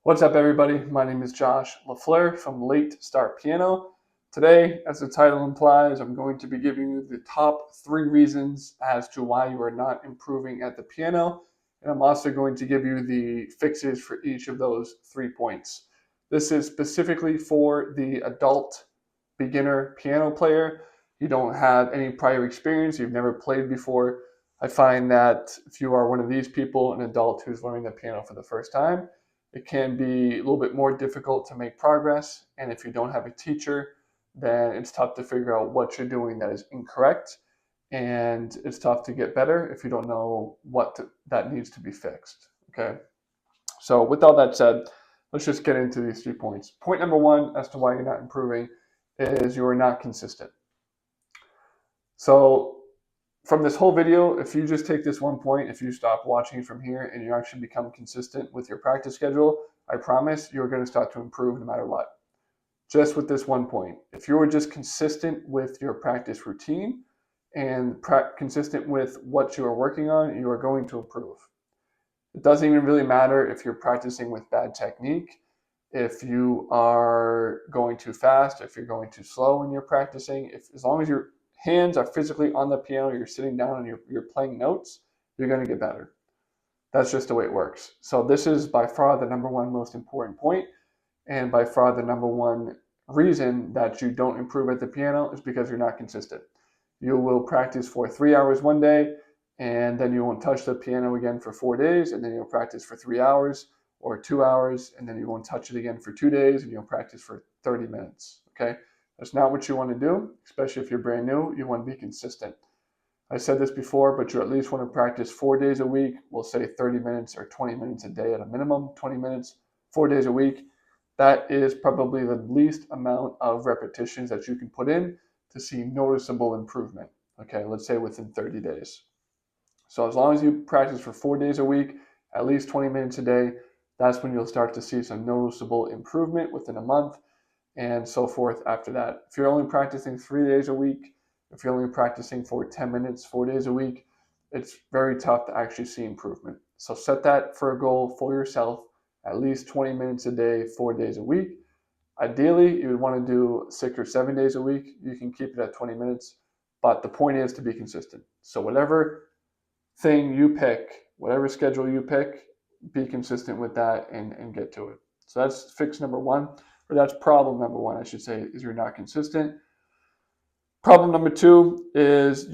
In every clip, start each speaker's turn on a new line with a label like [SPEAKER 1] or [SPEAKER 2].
[SPEAKER 1] What's up, everybody? My name is Josh LaFleur from Late Start Piano. Today, as the title implies, I'm going to be giving you the top 3 reasons as to why you are not improving at the piano, and I'm also going to give you the fixes for each of those 3 points. This is specifically for the adult beginner piano player. You don't have any prior experience, you've never played before. I find that if you are one of these people, an adult who's learning the piano for the first time, it can be a little bit more difficult to make progress. And if you don't have a teacher, then it's tough to figure out what you're doing that is incorrect. And it's tough to get better if you don't know that needs to be fixed. Okay. So with all that said, let's just get into these 3 points. Point number 1 as to why you're not improving is you are not consistent. So from this whole video, if you just take this 1 point, if you stop watching from here and you actually become consistent with your practice schedule, I promise you're going to start to improve no matter what. Just with this 1 point. If you are just consistent with your practice routine and consistent with what you are working on, you are going to improve. It doesn't even really matter if you're practicing with bad technique, if you are going too fast, if you're going too slow when you're practicing. As long as your hands are physically on the piano, you're sitting down and you're playing notes, you're going to get better. That's just the way it works. So this is by far the number 1 most important point, and by far the number 1 reason that you don't improve at the piano is because you're not consistent. You will practice for 3 hours one day, and then you won't touch the piano again for 4 days, and then you'll practice for 3 hours or 2 hours, and then you won't touch it again for 2 days, and you'll practice for 30 minutes. Okay? That's not what you want to do, especially if you're brand new. You want to be consistent. I said this before, but you at least want to practice 4 days a week. We'll say 30 minutes or 20 minutes a day at a minimum, 20 minutes, 4 days a week. That is probably the least amount of repetitions that you can put in to see noticeable improvement. Okay, let's say within 30 days. So as long as you practice for 4 days a week, at least 20 minutes a day, that's when you'll start to see some noticeable improvement within a month and so forth after that. If you're only practicing 3 days a week, if you're only practicing for 10 minutes, 4 days a week, it's very tough to actually see improvement. So set that for a goal for yourself, at least 20 minutes a day, 4 days a week. Ideally, you would want to do 6 or 7 days a week. You can keep it at 20 minutes, but the point is to be consistent. So whatever thing you pick, whatever schedule you pick, be consistent with that and get to it. So that's fix number 1, or that's problem number 1, I should say, is you're not consistent. Problem number 2 is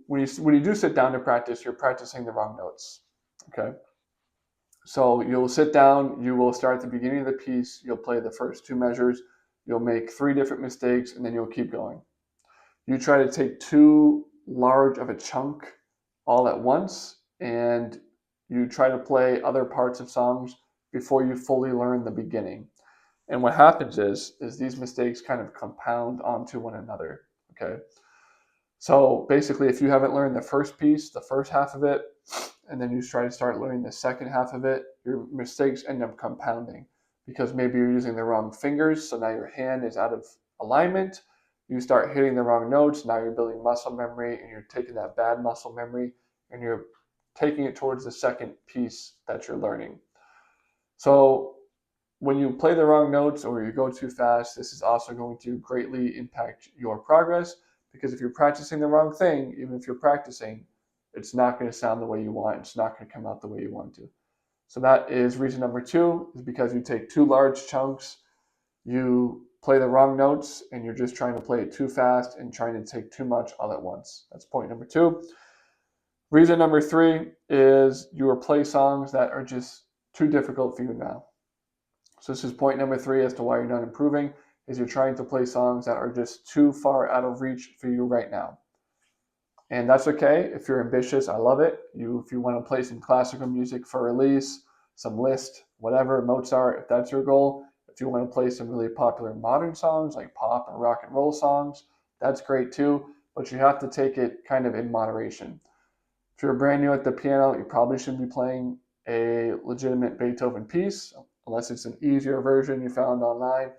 [SPEAKER 1] when you do sit down to practice, you're practicing the wrong notes. Okay. So you'll sit down, you will start at the beginning of the piece, you'll play the first 2 measures, you'll make 3 different mistakes, and then you'll keep going. You try to take too large of a chunk all at once, and you try to play other parts of songs before you fully learn the beginning. And what happens is these mistakes kind of compound onto one another. Okay. So basically, if you haven't learned the first piece, the first half of it, and then you try to start learning the second half of it, your mistakes end up compounding because maybe you're using the wrong fingers. So now your hand is out of alignment. You start hitting the wrong notes. Now you're building muscle memory, and you're taking that bad muscle memory and you're taking it towards the second piece that you're learning. So when you play the wrong notes or you go too fast, this is also going to greatly impact your progress, because if you're practicing the wrong thing, even if you're practicing, it's not going to sound the way you want. It's not going to come out the way you want to. So that is reason number 2, is because you take too large chunks, you play the wrong notes, and you're just trying to play it too fast and trying to take too much all at once. That's point number 2. Reason number 3 is you will play songs that are just too difficult for you now. So this is point number 3 as to why you're not improving, is you're trying to play songs that are just too far out of reach for you right now. And that's okay. If you're ambitious, I love it. If you want to play some classical music for release, some Liszt, whatever, Mozart, if that's your goal. If you want to play some really popular modern songs like pop and rock and roll songs, that's great too. But you have to take it kind of in moderation. If you're brand new at the piano, you probably shouldn't be playing a legitimate Beethoven piece, unless it's an easier version you found online.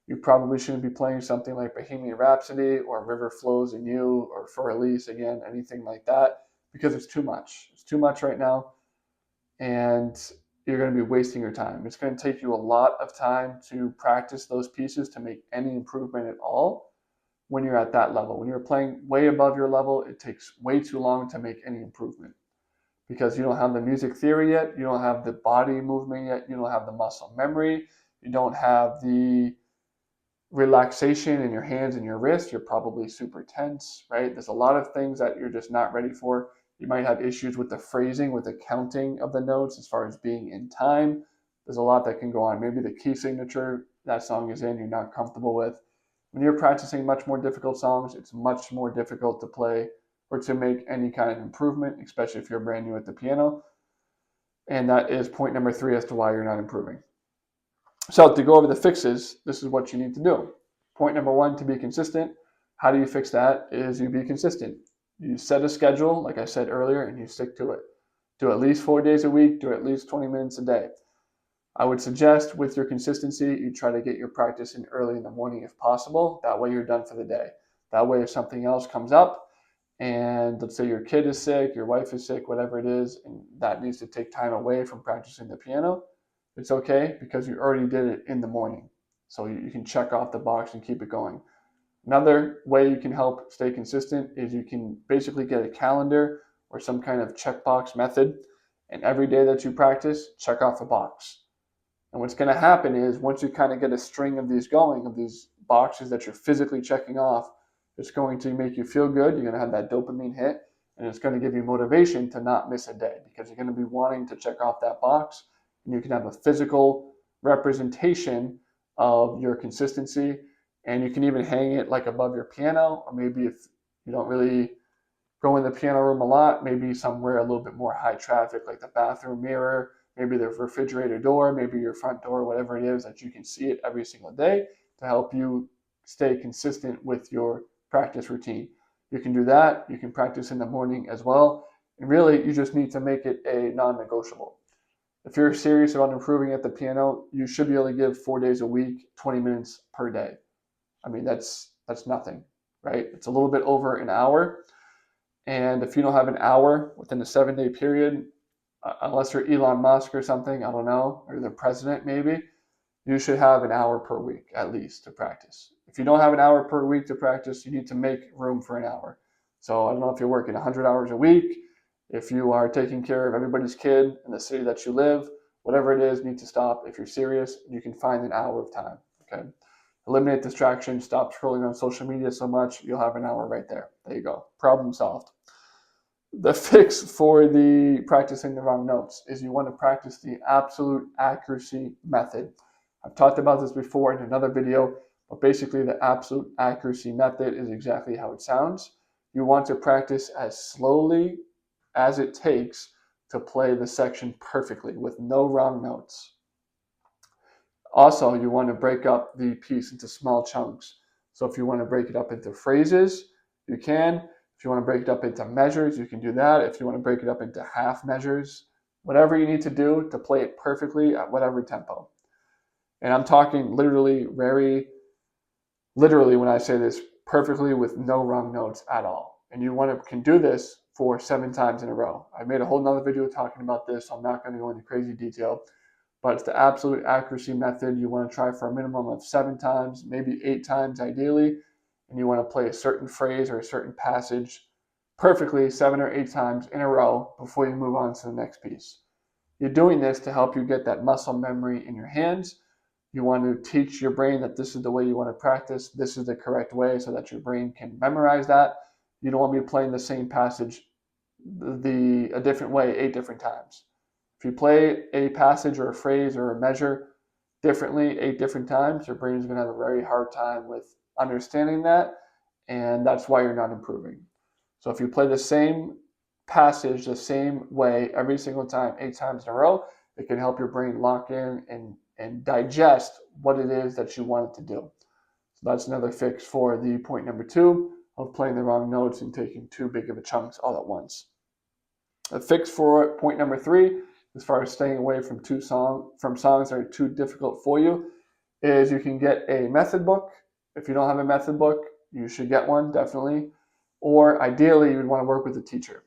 [SPEAKER 1] You probably shouldn't be playing something like Bohemian Rhapsody or River Flows in You or For Elise, again, anything like that, because it's too much. It's too much right now. And you're going to be wasting your time. It's going to take you a lot of time to practice those pieces to make any improvement at all when you're at that level. When you're playing way above your level, it takes way too long to make any improvement because you don't have the music theory yet, you don't have the body movement yet, you don't have the muscle memory, you don't have the relaxation in your hands and your wrists. You're probably super tense, right? There's a lot of things that you're just not ready for. You might have issues with the phrasing, with the counting of the notes as far as being in time. There's a lot that can go on. Maybe the key signature that song is in, you're not comfortable with. When you're practicing much more difficult songs, it's much more difficult to play or to make any kind of improvement, especially if you're brand new at the piano. And that is point number 3 as to why you're not improving. So to go over the fixes, this is what you need to do. Point number 1, to be consistent. How do you fix that? Is you be consistent. You set a schedule, like I said earlier, and you stick to it. Do at least 4 days a week, do at least 20 minutes a day. I would suggest with your consistency, you try to get your practice in early in the morning if possible. That way you're done for the day. That way if something else comes up, and let's say your kid is sick, your wife is sick, whatever it is, and that needs to take time away from practicing the piano, it's okay because you already did it in the morning. So you can check off the box and keep it going. Another way you can help stay consistent is you can basically get a calendar or some kind of checkbox method, and every day that you practice, check off a box. And what's going to happen is once you kind of get a string of these going, of these boxes that you're physically checking off, it's going to make you feel good. You're going to have that dopamine hit, and it's going to give you motivation to not miss a day because you're going to be wanting to check off that box, and you can have a physical representation of your consistency, and you can even hang it like above your piano, or maybe if you don't really go in the piano room a lot, maybe somewhere a little bit more high traffic, like the bathroom mirror, maybe the refrigerator door, maybe your front door, whatever it is, that you can see it every single day to help you stay consistent with your practice routine. You can do that. You can practice in the morning as well. And really, you just need to make it a non-negotiable. If you're serious about improving at the piano, you should be able to give 4 days a week, 20 minutes per day. I mean, that's nothing, right? It's a little bit over an hour. And if you don't have an hour within a 7-day period, unless you're Elon Musk or something, I don't know, or the president maybe, you should have an hour per week at least to practice. If you don't have an hour per week to practice, you need to make room for an hour. So I don't know if you're working 100 hours a week, if you are taking care of everybody's kid in the city that you live, whatever it is, you need to stop. If you're serious, you can find an hour of time, okay? Eliminate distractions, stop scrolling on social media so much, you'll have an hour right there. There you go, problem solved. The fix for the practicing the wrong notes is you want to practice the absolute accuracy method. I've talked about this before in another video, but basically the absolute accuracy method is exactly how it sounds. You want to practice as slowly as it takes to play the section perfectly with no wrong notes. Also, you want to break up the piece into small chunks. So if you want to break it up into phrases, you can. If you want to break it up into measures, you can do that. If you want to break it up into half measures, whatever you need to do to play it perfectly at whatever tempo. And I'm talking literally, very literally when I say this, perfectly with no wrong notes at all. And you can do this for 7 times in a row. I made a whole nother video talking about this, so I'm not going to go into crazy detail. But it's the absolute accuracy method. You want to try for a minimum of 7 times, maybe 8 times ideally. And you want to play a certain phrase or a certain passage perfectly 7 or 8 times in a row before you move on to the next piece. You're doing this to help you get that muscle memory in your hands. You want to teach your brain that this is the way you want to practice. This is the correct way so that your brain can memorize that. You don't want to be playing the same passage a different way 8 different times. If you play a passage or a phrase or a measure differently 8 different times, your brain is going to have a very hard time with understanding that, and that's why you're not improving. So if you play the same passage the same way every single time 8 times in a row, it can help your brain lock in and digest what it is that you want it to do. So that's another fix for the point number 2 of playing the wrong notes and taking too big of a chunks all at once. A fix for point number 3, as far as staying away from songs that are too difficult for you, is you can get a method book. If you don't have a method book, you should get one, definitely. Or ideally, you would want to work with a teacher.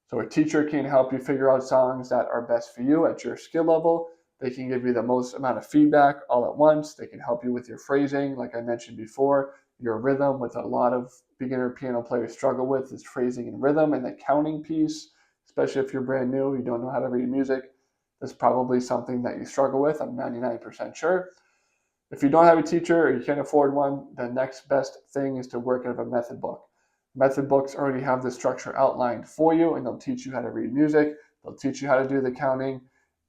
[SPEAKER 1] So a teacher can help you figure out songs that are best for you at your skill level. They can give you the most amount of feedback all at once. They can help you with your phrasing, like I mentioned before, your rhythm, which a lot of beginner piano players struggle with, is phrasing and rhythm, and the counting piece, especially if you're brand new, you don't know how to read music. That's probably something that you struggle with, I'm 99% sure. If you don't have a teacher or you can't afford one, the next best thing is to work out of a method book. Method books already have the structure outlined for you, and they'll teach you how to read music, they'll teach you how to do the counting,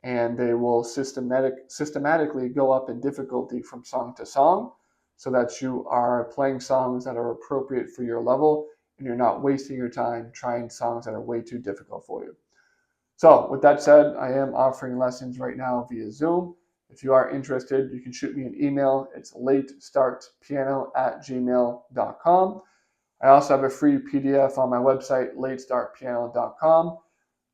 [SPEAKER 1] and they will systematically go up in difficulty from song to song so that you are playing songs that are appropriate for your level and you're not wasting your time trying songs that are way too difficult for you. So with that said, I am offering lessons right now via Zoom. If you are interested, you can shoot me an email. It's latestartpiano@gmail.com. I also have a free PDF on my website, latestartpiano.com.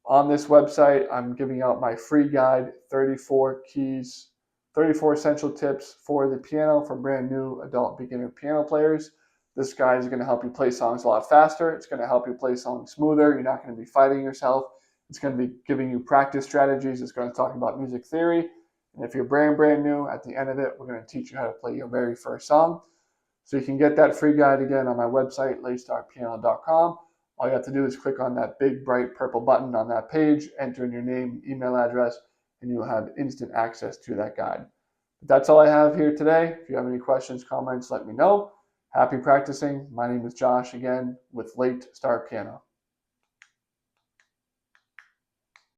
[SPEAKER 1] On this website, I'm giving out my free guide, 34 keys, 34 essential tips for the piano for brand new adult beginner piano players. This guide is going to help you play songs a lot faster. It's going to help you play songs smoother. You're not going to be fighting yourself. It's going to be giving you practice strategies. It's going to talk about music theory. And if you're brand new, at the end of it, we're going to teach you how to play your very first song. So you can get that free guide again on my website, latestartpiano.com. All you have to do is click on that big bright purple button on that page, enter in your name, email address, and you'll have instant access to that guide. But that's all I have here today. If you have any questions, comments, let me know. Happy practicing. My name is Josh again with Late Start Piano.